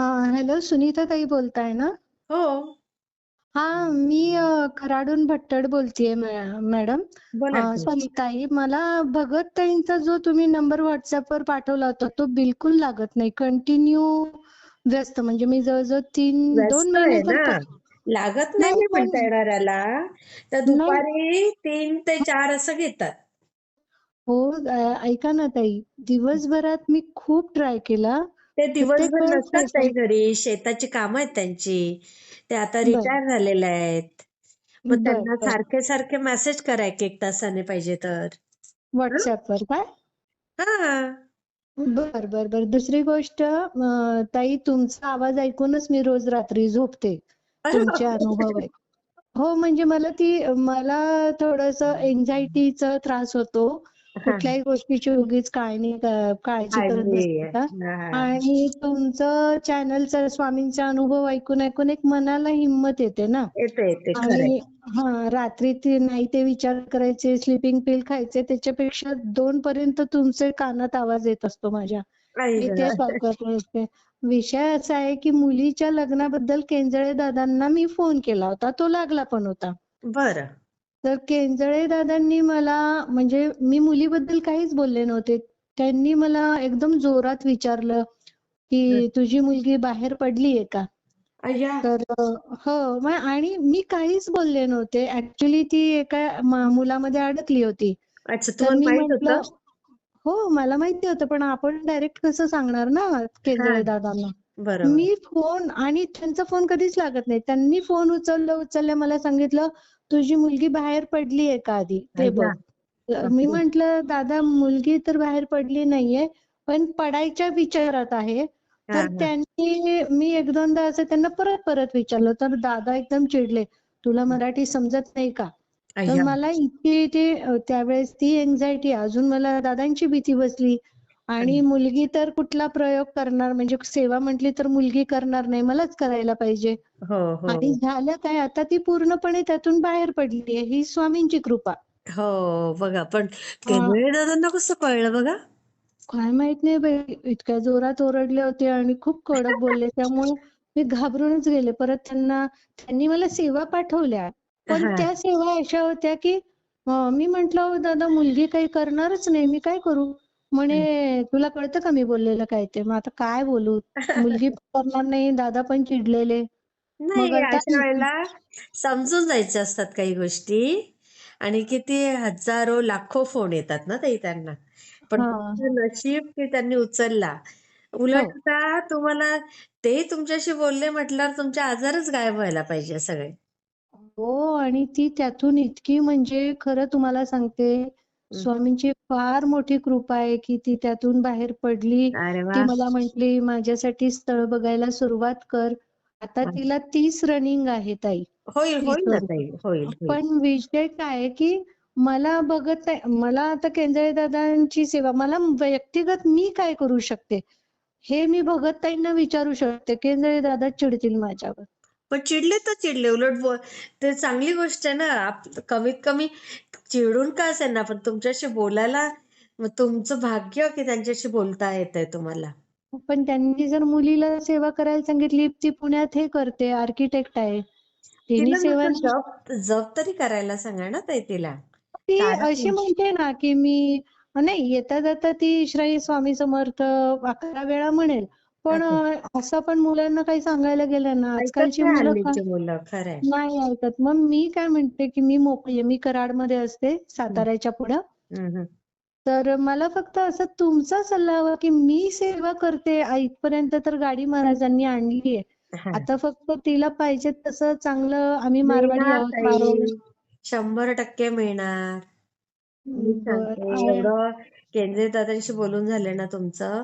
हा, हॅलो, सुनीता ताई बोलताय ना? हो. हा, मी कराडून भट्टड बोलतेय मॅडम. बोला की. सॉरी ताई, मला भगत ताईंचा जो तुम्ही नंबर व्हॉट्सअपवर पाठवला होता तो बिलकुल लागत नाही. कंटिन्यू व्यस्त, म्हणजे मी जवळजवळ दोन व्यस्त महिने आहे तर ना. लागत नाही नाही मी पण म्हणता येणार याला. तर नाही. दुपारी 3 ते 4 असं घेतात. हो, ऐका ना ताई, दिवसभरात मी खूप ट्राय केला. ते प्रत्येक दिवसभर वेळेस नसतात ताई घरी. शेताची कामं आहेत त्यांची. ते आता बर रिटायर झालेले आहेत. मग बर त्यांना बर सारखे-सारखे मेसेज करा 1-1 तासाने पाहिजे तर. हं? व्हॉट्सअपवर काय? हां. बर बर बर. दुसरी गोष्ट, ताई, तुमचा आवाज ऐकूनच मी रोज रात्री झोपते. अरे तुमचे बापरे! अनुभव आहे. हो, म्हणजे मला थोडंसं एन्झायटीचा त्रास होतो. हां. कुठल्याही गोष्टीची उगीच काळजी करत काळजी बसते आहे. का? हां. आणि तुमचं चॅनलचा स्वामींचा अनुभव ऐकून ऐकून एक मनाला हिंमत येते ना. येते खरंय. आणि रात्री ते नाही ते विचार करायचे, स्लीपिंग पिल खायचे, त्याच्यापेक्षा 2 पर्यंत तुमचे कानात आवाज येत असतो माझ्या. आई मी तेच गं! ऐकत असते. विषय असा आहे की मुलीच्या लग्नाबद्दल केंजळे दादांना मी फोन केला होता. तो लागला पण होता. बरं. तर केंजळे दादांनी मला, म्हणजे मी मुलीबद्दल काहीच बोलले नव्हते. त्यांनी मला एकदम जोरात विचारलं हं. की तुझी मुलगी बाहेर पडलीये का? अय्या! तर हो, आणि मी काहीच बोलले नव्हते. ऍक्च्युली ती एका मुलामध्ये अडकली होती. अच्छा, तर तुम्हाला मी माहीत म्हटलं, होतं? हो, मला माहिती होतं, पण आपण डायरेक्ट कसं सांगणार ना हां. केंजळे दादांना. बरोबर. मी फोन, आणि त्यांचा फोन कधीच लागत नाही. त्यांनी फोन उचलल्या मला सांगितलं, तुझी मुलगी बाहेर पडलीये का आधी ते बघ. अय्या! मी बापरे! म्हंटल, दादा, मुलगी तर बाहेर पडली नाहीये, पण पडायच्या विचारात आहे. हां, तर हां. मी एक दोनदा असं त्यांना परत परत विचारलं, तर दादा एकदम चिडले, तुला मराठी समजत नाही का? तर अय्या! मला इतकी त्यावेळेस ती एन्झायटी, अजून मला दादांची भीती बसली. आणि हं. मुलगी तर कुठला प्रयोग करणार, म्हणजे सेवा म्हटली तर मुलगी करणार नाही, मलाच करायला पाहिजे. हो, आणि हो. झालं काय, आता ती पूर्णपणे त्यातून बाहेर पडली आहे. ही स्वामींची कृपा. हो, बघा पण अ, केंद्रे दादांना कसं कळलं बघा? काय माहित नाही बाई, इतक्या जोरात ओरडले होते आणि खूप कडक बोलले. त्यामुळे मी घाबरूनच गेले. परत त्यांनी मला सेवा पाठवल्या. पण हां. त्या सेवा अशा होत्या की मी म्हटलं, "अहो दादा, मुलगी काही करणारच नाही, मी काय करू?" हं. म्हणे, "तुला कळतं का मी बोललेलं काय ते?" मग आता काय बोलू? मुलगी पण करणार नाही, दादा पण चिडलेले. मग नाही, आता अशा वेळेला समजून जायच्या असतात काही गोष्टी आणि किती हजारो, लाखो फोन येतात ना ताई त्यांना. पण हां. तुमचं नशीब की त्यांनी उचलला. उलट हो. आता तुम्हाला ते तुमच्याशी बोलले म्हटल्यावर तुमचे आजारच गायब व्हायला पाहिजे सगळे. हो, आणि ती त्यातून इतकी, म्हणजे खरं तुम्हाला सांगते, हं. स्वामींची फार मोठी कृपा आहे की ती त्यातून बाहेर पडली. अरे ती वाह! मला म्हटली, माझ्यासाठी स्थळ बघायला सुरुवात कर. आता हां. तिला 30 रनिंग आहे ताई. होईल ना इथून. ताई. होईल. पण विषय काय आहे की मला बघत नाही, मला आता केंजळे दादांची सेवा, मला व्यक्तिगत मी काय करू शकते हे मी भगत ताईंना विचारू शकते. केंजळे दादा चिडतील माझ्यावर. पण चिडले तर चिडले. उलट ते चांगली गोष्ट आहे ना. कमीत कमी चिडून का असेना, पण तुमच्याशी बोलायला मग तुमचं भाग्य की त्यांच्याशी बोलता येतंय तुम्हाला. पण त्यांनी जर मुलीला सेवा करायला सांगितली, ती पुण्यात हे करते, आर्किटेक्ट आहे. तिने तिला सेवा नुसतं नाही. जप तरी करायला सांगा ना ताई तिला. ती साधा अशी म्हणते ना की नाही, येता जाता ती श्री स्वामी समर्थ 11 वेळा म्हणेल. पण अच्छा. असं पण मुलांना काही सांगायला गेलं ना, ऐकत आजकालची नाही मुलं हल्लीची मुलं. खरंय. नाही ऐकत. मग मी काय म्हणते की मी मोकळी आहे. मी कराडमध्ये असते, हं, साताऱ्याच्या पुढं. हं. तर मला फक्त असं तुमचा सल्ला हवा की मी सेवा करते, इथपर्यंत तर गाडी महाराजांनी आणली आहे. हां. आता फक्त तिला पाहिजे तसं चांगलं, आम्ही मारवाडी मिळणार आहोत, ताई. 100% मिळणार. मी सांगते बरं. एवढं केंद्रीय दादांशी बोलून झालं ना तुमचं,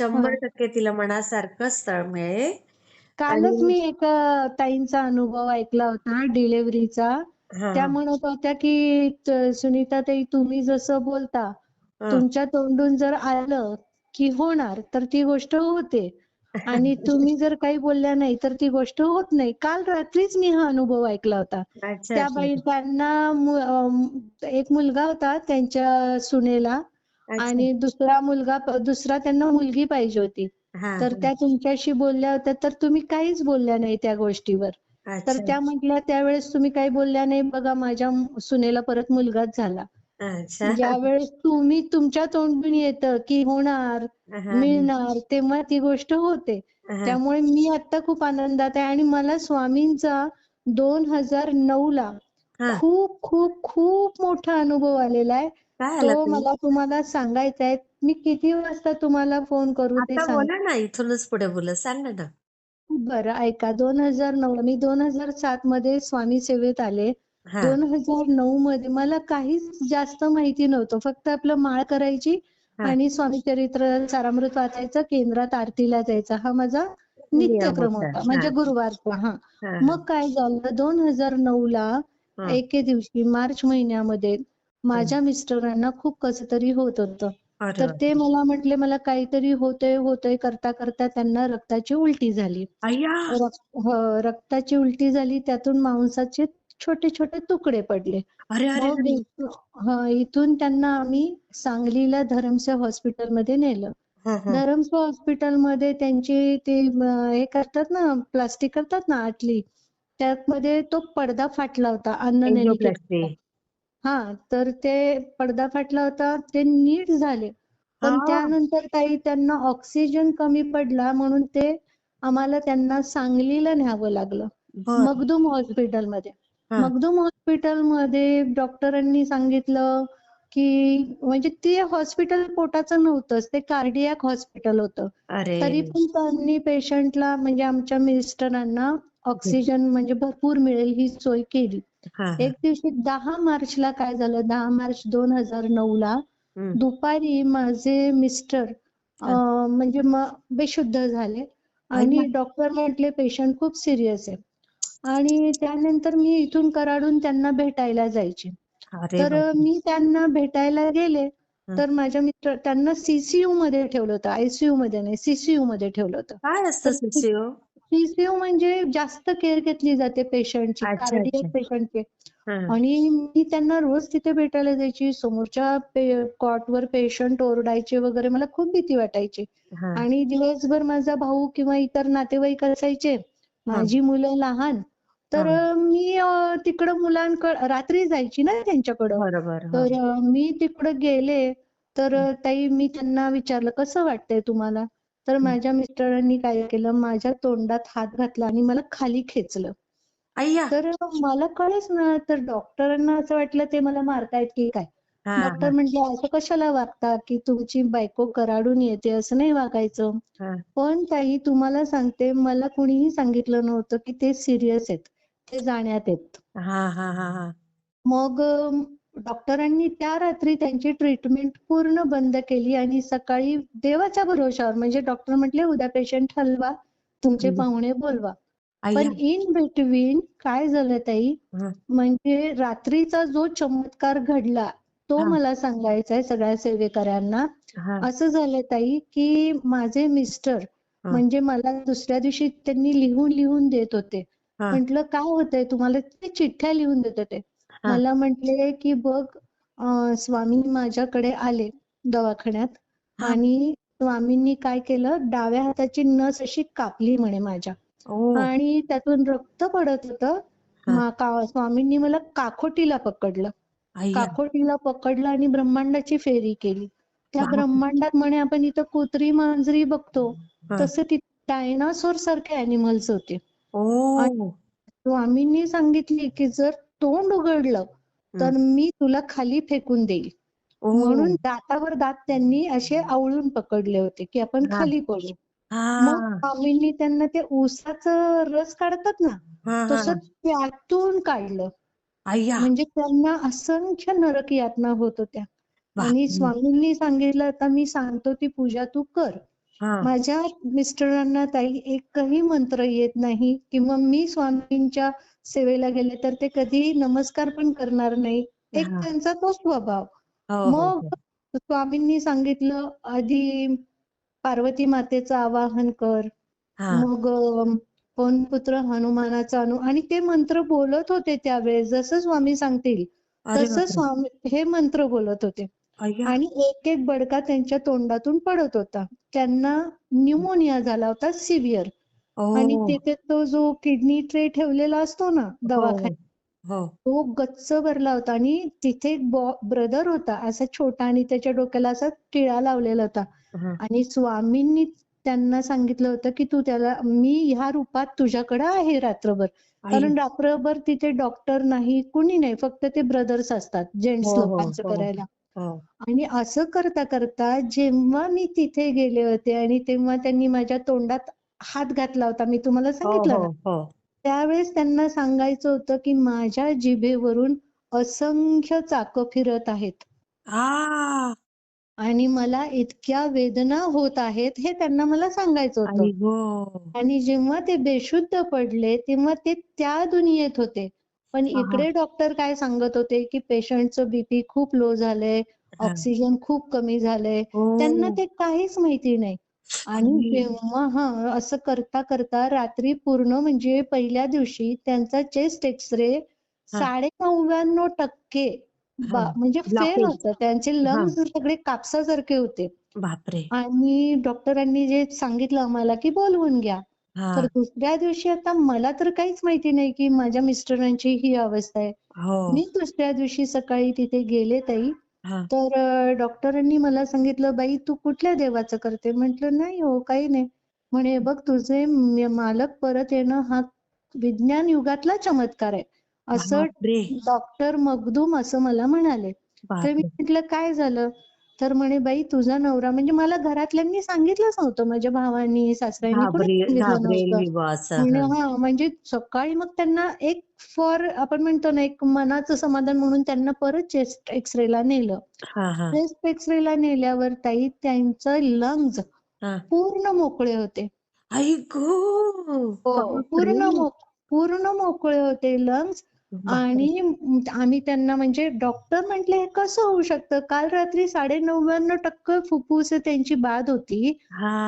हां. 100% तिला मनासारखं स्थळ मिळेल कालच आणि मी एका ताईंचा अनुभव ऐकला होता डिलिव्हरीचा. हां, त्या हां. म्हणत होत्या की सुनीता ताई, तुम्ही जसं बोलता, हां. तुमच्या तोंडून जर आलं की होणार, तर ती गोष्ट होते. आणि तुम्ही जर काही बोलल्या नाही तर ती गोष्ट होत नाही. काल रात्रीच मी हा अनुभव ऐकला होता. अच्छा, त्या अच्छा. बाई, त्यांना एक मुलगा होता त्यांच्या सुनेला, अच्छा. आणि दुसरा त्यांना मुलगी पाहिजे होती. हा तर त्या तुमच्याशी बोलल्या होत्या तर तुम्ही काहीच बोलल्या नाही त्या गोष्टीवर. तर अच्छा त्या म्हटल्या त्यावेळेस तुम्ही काही बोलल्या नाही बघा माझ्या सुनेला परत मुलगाच झाला. अच्छा. ज्यावेळेस तुम्ही तुमच्या तोंडून येतं की होणार, हा मिळणार तेव्हा ती गोष्ट होते. हा त्यामुळे मी आता खूप आनंदात आहे आणि मला स्वामींचा 2009 ला हा खूप खूप खूप मोठा अनुभव आलेला आहे. काय आला तो ताई? मला तुम्हाला सांगायचा आहे. मी किती वाजता तुम्हाला फोन करू ते आता सांग. बोला ना, इथूनच पुढे बोला, सांगा ना. बरं ऐका 2009 मी 2007 मध्ये स्वामी सेवेत आले. हा 2009 मध्ये मला काहीच जास्त माहिती नव्हतं. फक्त आपलं माळ करायची हा आणि स्वामी चरित्र सारामृत वाचायचं, केंद्रात आरतीला जायचा. हा माझा नियम नित्यक्रम होता. होता. हा म्हणजे गुरुवारचा. हां. हा हा मग काय झालं 2009 ला हा एके दिवशी मार्च महिन्यामध्ये हा. माझ्या मिस्टरांना खूप कसं तरी होत होतं. अरे तर ते बापरे. मला म्हटले मला काहीतरी होतंय, होतंय करता करता त्यांना रक्ताची उलटी झाली. अय्या. रक्ताची उलटी झाली त्यातून मांसाचे छोटे छोटे तुकडे पडले. अरे अरे मग अरे. इथून त्यांना आम्ही सांगलीला धरमसा हॉस्पिटलमध्ये नेलं. हा हा. धरमसा हॉस्पिटलमध्ये त्यांची ते हे करतात ना प्लास्टिक करतात ना आतली त्यामध्ये तो पडदा फाटला होता एंजिओप्लास्टी. अन्ननलिकेचा. तर ते पडदा फाटला होता ते नीट झाले. हा. पण त्यानंतर ताई त्यांना ऑक्सिजन कमी पडला म्हणून ते आम्हाला त्यांना सांगलीला न्यावं लागलं. बर. मगदुम हॉस्पिटलमध्ये. हा. मगदुम हॉस्पिटलमध्ये डॉक्टरांनी सांगितलं की म्हणजे ते हॉस्पिटल पोटाचं नव्हतंच ते कार्डियाक हॉस्पिटल होतं. अरे. तरी पण त्यांनी पेशंटला म्हणजे आमच्या मिस्टरांना ऑक्सिजन म्हणजे भरपूर मिळेल ही सोय केली. हा हा. एक दिवशी 10 मार्चला काय झालं 10 मार्च 2009 ला हम्म. दुपारी माझे मिस्टर हा. म्हणजे बेशुद्ध झाले आणि अय्या. डॉक्टर म्हटले पेशंट खूप सिरियस आहे. आणि त्यानंतर मी इथून कराडून त्यांना भेटायला जायचे. अरे तर बापरे. मी त्यांना भेटायला गेले हं. तर माझ्या मिस्टर त्यांना सीसीयू मध्ये ठेवलं होतं. आयसीयू मध्ये नाही सीसीयू मध्ये ठेवलं होतं. काय असतं तर सीसीओ? सीसीयू म्हणजे जास्त केअर घेतली जाते पेशंटची, अच्छा कार्डियक अच्छा. पेशंटची. हा आणि मी त्यांना रोज तिथे भेटायला जायची. समोरच्या कॉटवर पेशंट ओरडायचे वगैरे मला खूप भीती वाटायची. हा आणि दिवसभर माझा भाऊ किंवा इतर नातेवाईक असायचे. हा माझी मुलं लहान. तर हा. मी तिकडं रात्री जायची ना त्यांच्याकडं. बरोबर. हा तर मी तिकडं गेले तर ताई मी त्यांना विचारलं कसं वाटतंय तुम्हाला? तर हं. माझ्या मिस्टरांनी काय केलं माझ्या तोंडात हात घातला आणि मला खाली खेचलं. अय्या. तर मला कळेच ना तर डॉक्टरांना असं वाटलं ते मला मारतायत की काय. हा डॉक्टर हा म्हटले असं कशाला वागता की तुमची बायको कराडून येते असं नाही वागायचं. हा पण ताई तुम्हाला सांगते मला कुणीही सांगितलं नव्हतं की ते सीरियस आहेत. ते जाण्यात आहेत. हा हा हा हा. मग डॉक्टरांनी त्या रात्री त्यांची ट्रीटमेंट पूर्ण बंद केली आणि सकाळी देवाच्या भरोशावर म्हणजे डॉक्टर म्हटले उद्या पेशंट हलवा, तुमचे हं. पाहुणे बोलवा. अय्या. पण इन बिटवीन काय झालं ताई, हा म्हणजे रात्रीचा जो चमत्कार घडला, तो हा मला सांगायचा आहे सगळ्या सेवेकऱ्यांना. हा असं झालं ताई, की माझे मिस्टर हा म्हणजे मला दुसऱ्या दिवशी त्यांनी लिहून लिहून देत होते. हा म्हटलं काय होतंय तुम्हाला? ते चिठ्ठ्या लिहून देत होते. हा मला म्हटले, की बघ स्वामी माझ्याकडे आले दवाखान्यात हा. आणि स्वामींनी काय केलं, डाव्या हाताची नस अशी कापली म्हणे माझ्या. ओ. आणि त्यातून रक्त पडत होतं. हा. स्वामींनी मला काखोटीला पकडलं. अय्या. काखोटीला पकडलं आणि ब्रह्मांडाची फेरी केली. त्या बाप. ब्रह्मांडात म्हणे आपण इथं कुत्री मांजरी बघतो, हा. तसं तिथे डायनासोर सारखे अॅनिमल्स होते. आणि ओ. स्वामींनी सांगितली की जर तोंड उघडलं हं. तर मी तुला खाली फेकून देईल. ओ. म्हणून दातावर दात त्यांनी असे आवळून पकडले होते की आपण हा खाली पडू. मग हा स्वामींनी त्यांना ते ऊसाचं रस काढतात ना हा हा तसं हा. त्यातून काढलं. अय्या. म्हणजे त्यांना असंख्य नरक यातना होत होत्या. आणि बापरे. स्वामींनी सांगितलं आता मी सांगतो ती पूजा तू कर. हा माझ्या मिस्टरांना ताई एकही मंत्र येत नाही किंवा मी स्वामींच्या सेवेला गेले तर ते कधी नमस्कार पण करणार नाही. एक हा. त्यांचा तो स्वभाव. हो हो मग हो. स्वामींनी सांगितलं आधी पार्वती मातेचं आवाहन कर. हा. मग पवनपुत्र हनुमानाचा आणि ते मंत्र बोलत होते त्यावेळेस जसं स्वामी सांगतील अरे तसं बापरे. स्वामी हे मंत्र बोलत होते. अय्या. आणि एक एक बडका त्यांच्या तोंडातून पडत होता. त्यांना न्यूमोनिया झाला होता सिव्हिअर. आणि ओ. तिथे तो जो किडनी ट्रे ठेवलेला असतो ना हो, दवाखान्यात, हो. तो गच्च भरला होता आणि तिथे एक ब्रदर होता असा छोटा आणि त्याच्या डोक्याला असा टिळा लावलेला होता. हां. आणि स्वामींनी त्यांना सांगितलं होतं की तू त्याला मी ह्या रूपात तुझ्याकडे आहे रात्रभर. आई. कारण रात्रभर तिथे डॉक्टर नाही, कुणी नाही, फक्त ते ब्रदर्स असतात हो, जेंट्स हो, लोकांचं हो, करायला. हो. आणि असं करता करता जेव्हा मी तिथे गेले होते आणि तेव्हा त्यांनी माझ्या तोंडात हात घातला होता, मी तुम्हाला हो, सांगितलं हो, ना. हो. त्यावेळेस त्यांना सांगायचं होतं की माझ्या जिभेवरून असंख्य चाकं फिरत आहेत आ! आणि मला इतक्या वेदना होत आहेत हे त्यांना मला सांगायचं होतं. आई गं! आणि जेव्हा ते बेशुद्ध पडले तेव्हा ते त्या दुनियेत होते. पण हां, हां. इकडे डॉक्टर काय सांगत होते की पेशंटचं बीपी खूप लो झालंय, हां. ऑक्सिजन खूप कमी झालंय. त्यांना ओह! ते काहीच माहिती नाही. आणि आई. जेव्हा असं करता करता रात्री पूर्ण म्हणजे पहिल्या दिवशी त्यांचा चेस्ट एक्सरे हां, 99% हां. म्हणजे फेल ब्लॉकेज. होतं. त्यांचे हां. लंग्स सगळे कापसासारखे होते. बापरे! आणि डॉक्टरांनी जे सांगितलं आम्हाला की बोलवून घ्या. तर हां. दुसऱ्या दिवशी आता मला तर काहीच माहिती नाही की माझ्या मिस्टरांची ही अवस्था आहे. हो. मी दुसऱ्या दिवशी सकाळी तिथे गेले ताई. हां. तर डॉक्टरांनी मला सांगितलं, "बाई तू कुठल्या देवाचं करते?" म्हटलं, "नाही हो, काही नाही." म्हणे, "बघ तुझे मालक परत येणं हा विज्ञान युगातला चमत्कार आहे." असं बापरे! डॉक्टर मखदूम असं मला म्हणाले. तर मी बापरे! म्हटलं, "काय झालं?" तर म्हणे, "बाई तुझा नवरा" म्हणजे मला घरातल्यांनी सांगितलंच नव्हतं. माझ्या भावांनी, सासऱ्यांनी कोणीच सांगितलं घाबरेल नव्हतं. मी बुवा असं. म्हणे हां. म्हणजे सकाळी मग त्यांना एक आपण म्हणतो ना, एक मनाचं समाधान म्हणून त्यांना परत चेस्ट एक्सरेला नेलं. हां, हां. चेस्ट एक्सरेला नेल्यावर ताई त्यांचं लंग्स हां. पूर्ण मोकळे होते. आई गं! हो, बापरे! पूर्ण मोकळे होते लंग्स. बापरे! आणि आम्ही त्यांना म्हणजे डॉक्टर म्हटले, "हे कसं होऊ शकतं? काल रात्री 99% फुफ्फुस त्यांची बाद होती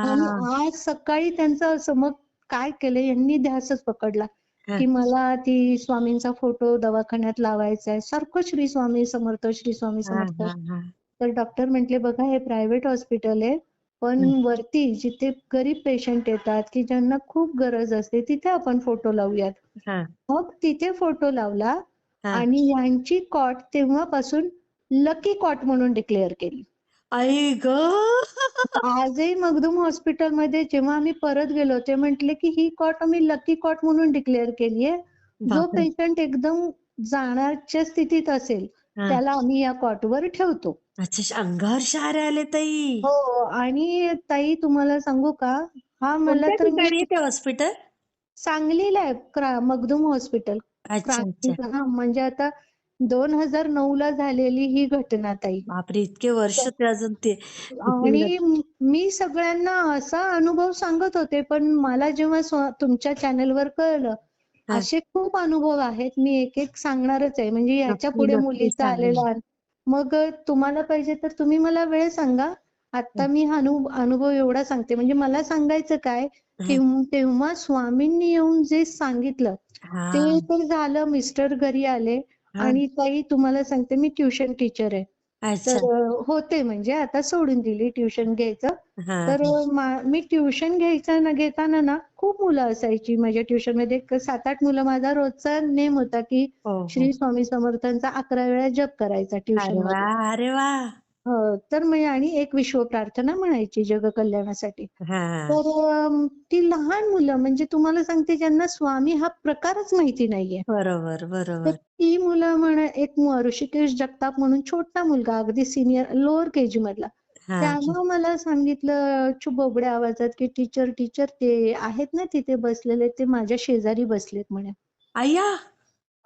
आणि हां. आज सकाळी त्यांचं असं." मग काय केलं यांनी ध्यासच पकडला, हां. की मला ती स्वामींचा फोटो दवाखान्यात लावायचा आहे. सारखं श्री स्वामी समर्थ, श्री स्वामी हां, समर्थ. हां, हां. तर डॉक्टर म्हटले, "बघा हे प्रायव्हेट हॉस्पिटल आहे, पण हं. वरती जिथे गरीब पेशंट येतात, की ज्यांना खूप गरज असते, तिथे आपण फोटो लावूयात." हां, मग तिथे फोटो लावला हां. आणि ह्यांची कॉट तेव्हापासून लकी कॉट म्हणून डिक्लेअर केली. आई गं! आजही मखदूम हॉस्पिटलमध्ये जेव्हा आम्ही परत गेलो, ते म्हटले, की "ही कॉट आम्ही लकी कॉट म्हणून डिक्लेअर केली आहे. जो बापरे! पेशंट एकदम जाण्याच्या स्थितीत असेल, हां. त्याला आम्ही या कॉटवर ठेवतो." अच्छा, अंगावर शहारे आले ताई. हो. आणि ताई तुम्हाला सांगू का? हा मला कोणत्या तर मी ठिकाणी आहे ते हॉस्पिटल? सांगलीला आहे मखदूम हॉस्पिटल. अच्छा, अच्छा. क्रांतीचं म्हणजे आता 2009 ला झालेली ही घटना ताई. बापरे! इतके वर्ष ते अजून ते आणि मी सगळ्यांना असा अनुभव सांगत होते, पण मला जेव्हा तुमच्या चॅनलवर कळलं, हां. असे खूप अनुभव आहेत. मी एक-एक सांगणारच आहे. म्हणजे ह्याच्या नक्की, पुढे नक्की मुलीचा सांगेन. आलेला. मग तुम्हाला पाहिजे तर तुम्ही मला वेळ सांगा. आता हं. मी हा अनुभव एवढा सांगते. म्हणजे मला सांगायचं काय, की हां. तेव्हा स्वामींनी येऊन जे सांगितलं, ते हां. तर झालं. मिस्टर घरी आले हां. आणि ताई तुम्हाला सांगते मी ट्युशन टीचर आहे. तर अच्छा. होते म्हणजे आता सोडून दिली ट्युशन घ्यायचं. हां, तर हां. मी ट्युशन घेताना ना खूप मुलं असायची माझ्या ट्युशनमध्ये. एक 7-8 मुलं. माझा रोजचा नेम होता, की हो, हो. श्री स्वामी समर्थांचा 11 वेळा जप करायचा अरे ट्युशनमध्ये. वाह! अरे वाह! तर मी आणि एक विश्वप्रार्थना म्हणायची जगकल्याणासाठी. हां. तर ती लहान मुलं म्हणजे तुम्हाला सांगते ज्यांना स्वामी हा प्रकारच माहिती नाहीये. बरोबर, तर बरोबर. ती मुलं एक ऋषिकेश जगताप म्हणून छोटा मुलगा अगदी सीनियर लोअर केजी मधला. हां, हां. त्यानं मला सांगितलं बोबड्या आवाजात, की "टीचर, टीचर ते आहेत ना तिथे बसलेले ते माझ्या शेजारी बसलेत" म्हणे. अय्या!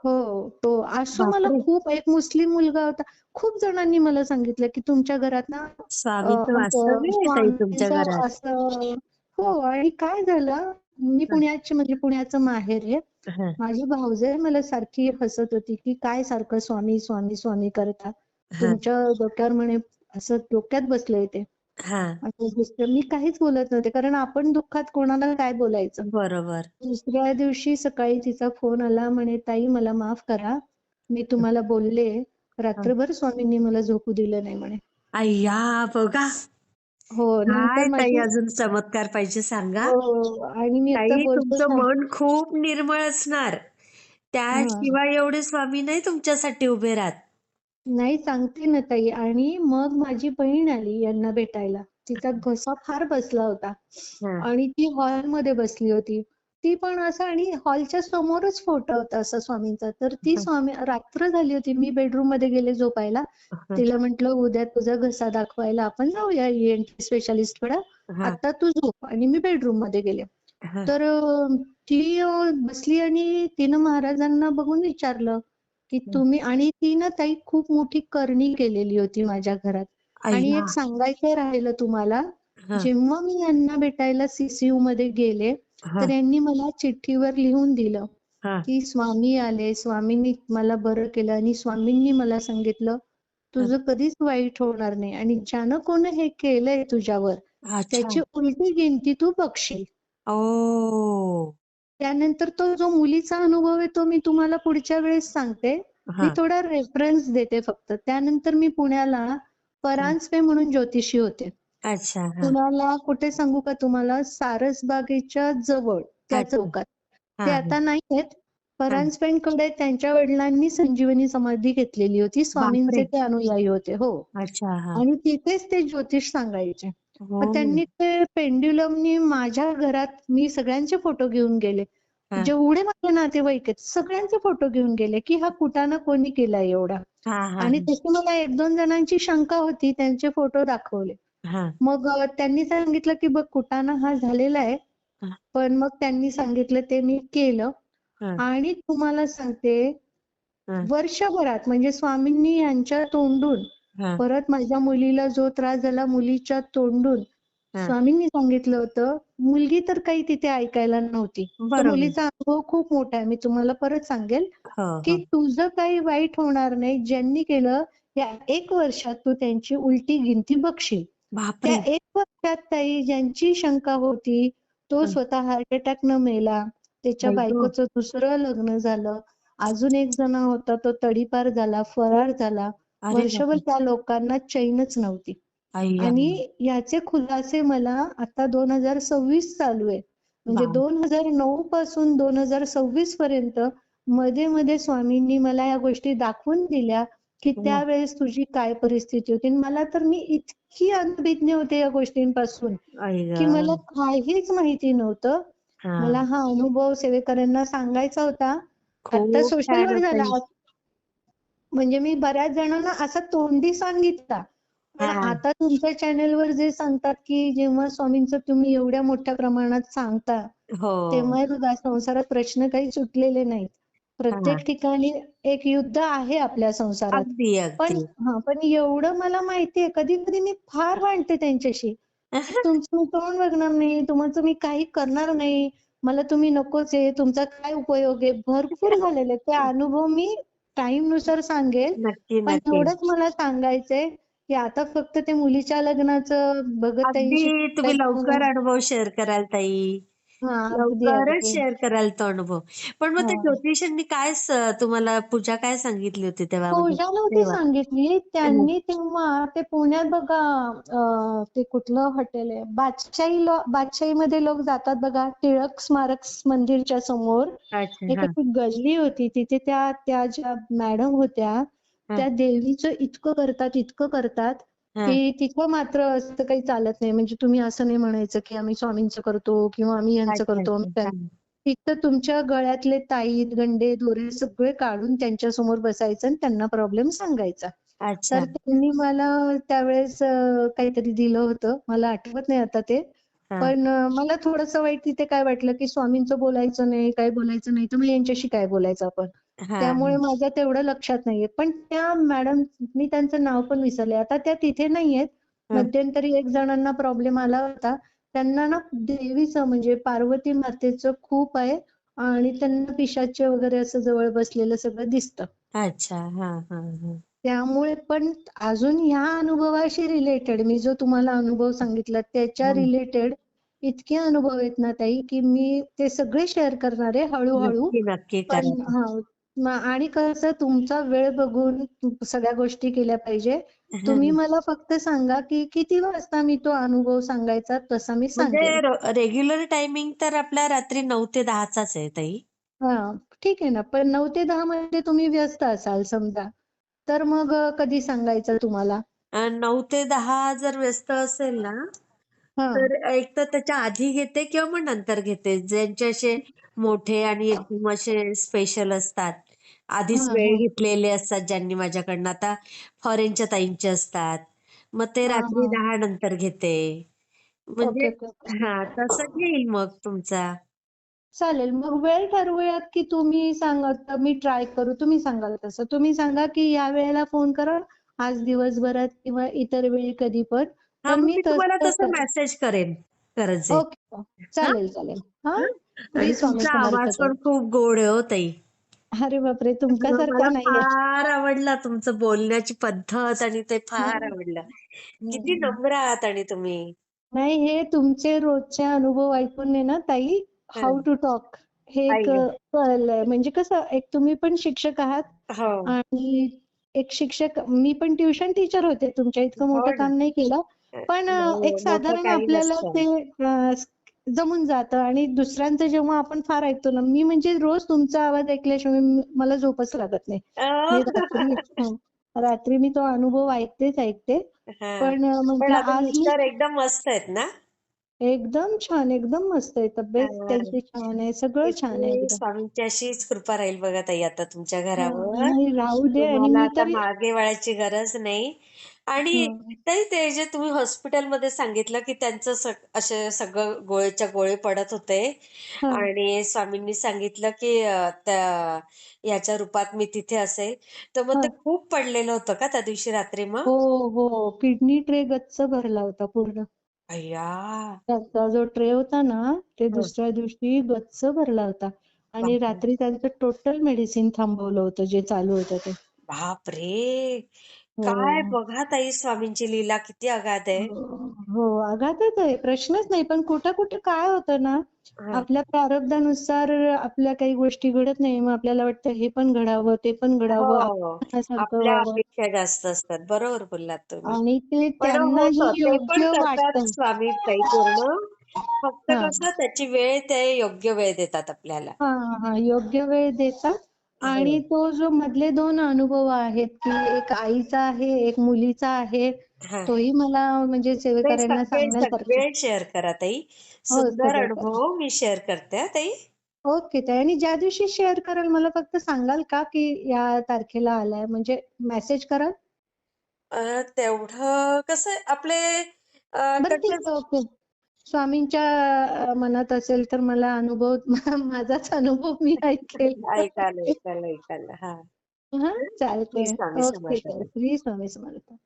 हो, तो असं मला बापरे! खूप एक मुस्लिम मुलगा होता. खूप जणांनी मला सांगितलं, की तुमच्या घरात ना स्वामीचं असं वास्तव्य आहे ताई तुमच्या स्वामींचं घरात. असं. हो. आणि काय झालं, मी हं, पुण्याची म्हणजे पुण्याचं माहेर आहे. हं, माझी भावजय मला सारखी हसत होती, की "काय सारखं स्वामी, स्वामी, स्वामी करता? हं. तुमच्या डोक्यावर म्हणे असं डोक्यात बसलंय ते." हां. असं दिसतं. मी काहीच बोलत नव्हते, कारण आपण दुःखात कोणाला काय बोलायचं. बरोबर. दुसऱ्या दिवशी सकाळी तिचा फोन आला. म्हणे, "ताई मला माफ करा. मी तुम्हाला बोलले. हं. रात्रभर स्वामींनी मला झोपू दिलं नाही" म्हणे. अय्या बघा, हो, नंतर काय ताई माझी अजून चमत्कार पाहिजे सांगा. हो आणि मी आता ताई बोलतेच तुमचं ना मन खूप निर्मळ असणार. हां. त्याशिवाय एवढे स्वामी नाही तुमच्यासाठी उभे राहत. नाही सांगते ना ताई आणि मग माझी बहीण आली यांना भेटायला. तिचा घसा फार बसला होता हं, आणि ती हॉलमध्ये बसली होती. ती पण असं आणि हॉलच्या समोरच फोटो होता असा स्वामींचा. तर ती हं, स्वामी रात्र झाली होती. मी बेडरूममध्ये गेले झोपायला. हं, तिला म्हटलं, "उद्या तुझा घसा दाखवायला आपण जाऊया ENT स्पेशालिस्टकडं. हं, आता तू झोप." आणि मी बेडरूममध्ये गेले. हं. तर ती बसली आणि तिनं महाराजांना बघून विचारलं, की हं. तुम्ही आणि ती ना ताई खूप मोठी करणी केलेली होती माझ्या घरात. आणि अय्या! एक सांगायचं राहिलं तुम्हाला, हं, जेव्हा मी यांना भेटायला CCUमध्ये गेले, तर हं, यांनी मला चिठ्ठीवर लिहून दिलं, हं, की स्वामी आले, स्वामींनी मला बरं केलं आणि स्वामींनी मला सांगितलं, हं. तुझं कधीच वाईट होणार नाही आणि ज्यानं कोणी हे केलंय तुझ्यावर, अच्छा. त्याची उलटी गिनती तू बघशील. ओह! त्यानंतर तो जो मुलीचा अनुभव आहे तो मी तुम्हाला पुढच्या वेळेस सांगते. मी हां, थोडा रेफरन्स देते फक्त. त्यानंतर मी पुण्याला हं. परांजपे म्हणून ज्योतिषी होते. अच्छा. हां, पुण्याला कुठे सांगू का तुम्हाला सारसबागेच्या जवळ त्या अच्छा. चौकात. ते हां, हां, आता नाहीयेत. हां. परांजपेंकडे त्यांच्या वडिलांनी संजीवनी समाधी घेतलेली होती. बापरे! स्वामींचे ते अनुयायी होते. हो. अच्छा. हां. आणि तिथेच ते ज्योतिष सांगायचे. मग हो. त्यांनी ते पेंड्युलमनी माझ्या घरात मी सगळ्यांचे फोटो घेऊन गेले. हां, जेवढे माझे नातेवाईक आहेत सगळ्यांचे फोटो घेऊन गेले, की हा कुटाणा कोणी केलाय एवढा. हां, हां, आणि हां, तशी मला 1-2 जणांची शंका होती. त्यांचे फोटो दाखवले. हां, मग त्यांनी सांगितलं, की बघ कुटाणा हा झालेला आहे. हां, पण मग त्यांनी सांगितलं ते मी केलं हां, आणि तुम्हाला सांगते हां, वर्षभरात म्हणजे स्वामींनी यांच्या तोंडून हां, परत माझ्या मुलीला जो त्रास झाला मुलीच्या तोंडून हां. स्वामींनी सांगितलं होतं, मुलगी तर काही तिथे ऐकायला नव्हती. तर बरोबर. मुलीचा अनुभव खूप मोठा आहे. मी तुम्हाला परत सांगेल, हो, की हो. तुझं काही वाईट होणार नाही. ज्यांनी केलं या 1 वर्षात तू त्यांची उलटी गिनती बघशील. त्या बापरे! 1 वर्षात ताई ज्यांची शंका होती, तो हं. स्वतः हार्ट अटॅकनं मेला. त्याच्या आई गं! बायकोचं दुसरं लग्न झालं. अजून एक जण होता तो तडीपार झाला, फरार झाला. अरे वर्षभर बापरे! त्या लोकांना चैनच नव्हती. अय्या! आणि याचे खुलासे मला आता 2026 चालू आहे. म्हणजे बाप 2009 पासून 2026 पर्यंत मध्ये-मध्ये स्वामींनी मला या गोष्टी दाखवून दिल्या, की हं. त्यावेळेस तुझी काय परिस्थिती होती. आणि मला तर मी इतकी अनभिज्ञ होते या गोष्टींपासून, आई की मला गं! काहीच माहिती नव्हतं. मला हां. हा अनुभव सेवेकरांना सांगायचा होता. आता खूप छान सोशलवर हो झाला. ताई. म्हणजे मी बऱ्याच जणांना असा तोंडी सांगितला. पण हां. आता तुमच्या चॅनेलवर जे सांगतात, की जेव्हा स्वामींचं तुम्ही एवढ्या मोठ्या प्रमाणात सांगता, हो. तेव्हा बघा संसारात प्रश्न काही सुटलेले नाहीत. हां. प्रत्येक ठिकाणी एक युद्ध आहे आपल्या संसारात. अगदी, पण अगदी. पण एवढं मला माहितीये कधी-कधी मी फार भांडते त्यांच्याशी, की तुमचं मी तोंड बघणार नाही, तुमचं मी काही करणार नाही, मला तुम्ही नकोच आहे, तुमचा काय उपयोग आहे? भरपूर झालेले आहेत. ते अनुभव मी टाईमनुसार सांगेल. नक्की, पण नक्की. एवढंच मला सांगायचंय, की आता फक्त ते मुलीच्या लग्नाचं बघताईंशी अगदी तुम्ही लवकर अनुभव शेअर कराल ताई. हां, अगदी, लवकरच अगदी. शेअर कराल तो अनुभव. पण मग त्या हां. ज्योतिषांनी काय तुम्हाला पूजा काय सांगितली होती तेव्हा म्हणजे पूजा नव्हती तेव्हा? सांगितली. हं. त्यांनी तेव्हा ते पुण्यात बघा ते कुठलं हॉटेल आहे? बादशाहीमध्ये लोक जातात बघा. टिळक स्मारक मंदिरच्या समोर अच्छा. एक हां, अशी गल्ली होती. तिथे त्या त्या ज्या मॅडम होत्या, हां, त्या देवीचं इतकं करतात, हां. की तिथं मात्र असं काही चालत नाही. म्हणजे तुम्ही असं नाही म्हणायचं, की आम्ही स्वामींचं करतो किंवा आम्ही यांचं अच्छा, करतो. अच्छा. हां. तिथं तुमच्या गळ्यातले ताईत, गंडे, दोरे सगळे काढून त्यांच्यासमोर बसायचं आणि त्यांना प्रॉब्लेम सांगायचा. अच्छा. तर त्यांनी मला त्यावेळेस काहीतरी दिलं होतं. मला आठवत नाही आता ते. हां, पण मला थोडंसं वाईट तिथे काय वाटलं, की स्वामींचं बोलायचं नाही, काही बोलायचं नाही, तर मग यांच्याशी काय बोलायचं आपण. त्यामुळे हां, माझ्या तेवढं लक्षात नाहीये. पण त्या मॅडम मी त्यांचं नाव पण विसरले. आता त्या तिथे नाहीयेत. हां. मध्यंतरी एक जणांना प्रॉब्लेम आला होता. त्यांना ना देवीचं म्हणजे पार्वती मातेचं खूप आहे आणि त्यांना पिशाच्चे वगैरे असं जवळ बसलेलं सगळं दिसतं. अच्छा. हां, हां, हां. त्यामुळे पण अजून ह्या अनुभवाशी रिलेटेड मी जो तुम्हाला अनुभव सांगितला त्याच्या हं. रिलेटेड इतके अनुभव आहेत ना ताई, की मी ते सगळे शेअर करणार आहे हळू-हळू. नक्की, नक्की पण करा. हां. आणि कसं तुमचा वेळ बघून सगळ्या गोष्टी केल्या पाहिजे. तुम्ही हं. मला फक्त सांगा की किती वाजता मी तो अनुभव सांगायचा तसा मी सांगेन. म्हणजे रेग्युलर टायमिंग तर आपला रात्री 9 ते 10चाच आहे ताई. हां, ठीक आहे ना. पण 9 ते 10 मध्ये तुम्ही व्यस्त असाल समजा, तर मग कधी सांगायचं तुम्हाला? 9 ते 10 जर व्यस्त असेल ना, हां. तर एक तर त्याच्या आधी घेते किंवा मग नंतर घेते. ज्यांचे असे मोठे आणि एकदम असे स्पेशल असतात. आधीच हां, वेळ हां. घेतलेले असतात ज्यांनी माझ्याकडनं. आता फॉरेनच्या ताईंचे असतात. मग ते हां, रात्री हां. 10 नंतर घेते. म्हणजे ओके, ओके, ओके. हां, तसं घेईल मग तुमचा. चालेल. मग वेळ ठरवूयात की तुम्ही सांगा तर मी ट्राय करू. तुम्ही सांगाल तसं. तुम्ही सांगा की या वेळेला फोन करा, आज दिवसभरात किंवा इतर वेळी कधी पण. हां, तर मग मी मी तुम्हाला तसं तसं करेन. मेसेज करेन गरजे. ओके. हां, चालेल, चालेल. हां. हां. श्री आणि स्वामी तुमचा समर्थ आवाज ताई. पण खूप गोड आहे हो ताई. अरे बापरे! मला तुमच्यासारखा नाहीये. फार आवडला तुमचं बोलण्याची पद्धत आणि ते फार हं, आवडलं. किती हं. नम्र आहात आणि तुम्ही. नाही हे तुमचे रोजचे अनुभव ऐकून आहे ना ताई, हाऊ हं. टू टॉक हे एक आई कळलंय. म्हणजे कसं एक तुम्ही पण शिक्षक आहात हो. आणि एक शिक्षक मी पण ट्युशन टीचर होते. तुमच्या इतकं हो मोठं ना. काम नाही केलं. पण नाही एक मोठं साधारण काही आपल्याला नसतं. ते जमून जातं आणि दुसऱ्यांचं जेव्हा आपण फार ऐकतो ना, मी म्हणजे रोज तुमचा आवाज ऐकल्याशिवाय मला झोपच लागत नाही. मी रात्री रात्री मी तो अनुभव ऐकतेच ऐकते. हां. पण पण म्हटलं आता आज मी मिस्टर एकदम मस्त आहेत ना? एकदम छान, एकदम मस्त आहे. तब्येत हां. त्यांची छान आहे. सगळं छान आहे किती एकदम. स्वामींची अशीच कृपा राहील बघा ताई आता तुमच्या घरावर. नाही राहू दे आणि तुम्हाला मी आता तरी मागे वळायची गरज नाही. आणि हं, ताई ते जे तुम्ही हॉस्पिटलमध्ये सांगितलं, की त्यांचं असे सगळं गोळेच्या गोळे पडत होते हं. आणि स्वामींनी सांगितलं, की त्या याच्या रूपात मी तिथे असेल. तर मग ते हं. खूप पडलेलं होतं का त्या दिवशी रात्री मग? हो, हो. किडनी ट्रे गच्च भरला होता पूर्ण. अय्या! त्याचा जो ट्रे होता ना, ते हं. दुसऱ्या दिवशी गच्च भरला होता आणि बापरे! रात्री त्यांचं टोटल मेडिसिन थांबवलं होतं जे चालू होतं ते. बापरे! काय हो. बघा ताई स्वामींची लीला किती अगाध आहे. हो, हो. आघातच आहे. प्रश्नच नाही. पण कुठं-कुठं काय होतं ना, हां. आपल्या प्रारब्धानुसार आपल्या काही गोष्टी घडत नाही. मग आपल्याला वाटतं हे पण घडावं, ते पण घडावं, हो. आपण मनासारखं आपल्या व्हावं अपेक्षा जास्त असतात. बरोबर बोललात तुम्ही. आणि ते पण त्यांनाही होतं. ते पण योग्य करतात वाटतं. स्वामी ताई पूर्ण. फक्त हां. कसं त्याची वेळ ते योग्य वेळ देतात आपल्याला. हां, हां. योग्य वेळ देतात आणि हं. तो जो मधले 2 अनुभव आहेत, की एक आईचा आहे, एक मुलीचा आहे. हां. तोही मला म्हणजे ते सेवेकऱ्यांना सगळे, सांगण्यासारखा सगळे शेअर करा ताई. हो, सुंदर सगळं करेन. अनुभव मी शेअर करते हां ताई. ओके ताई आणि ज्या दिवशी शेअर कराल मला फक्त सांगाल का, की या तारखेला आलाय म्हणजे मेसेज कराल? तेवढं कसं आपले बरं ठीक कसे आहे. ओके. स्वामींच्या मनात असेल तर मला अनुभव माझाच अनुभव मी ऐकेल. ऐकायला, ऐकायला, ऐकायला. हां. हां, श्री चालतंय. स्वामी ओके समर्थ ताई. ताई. श्री स्वामी समर्थ.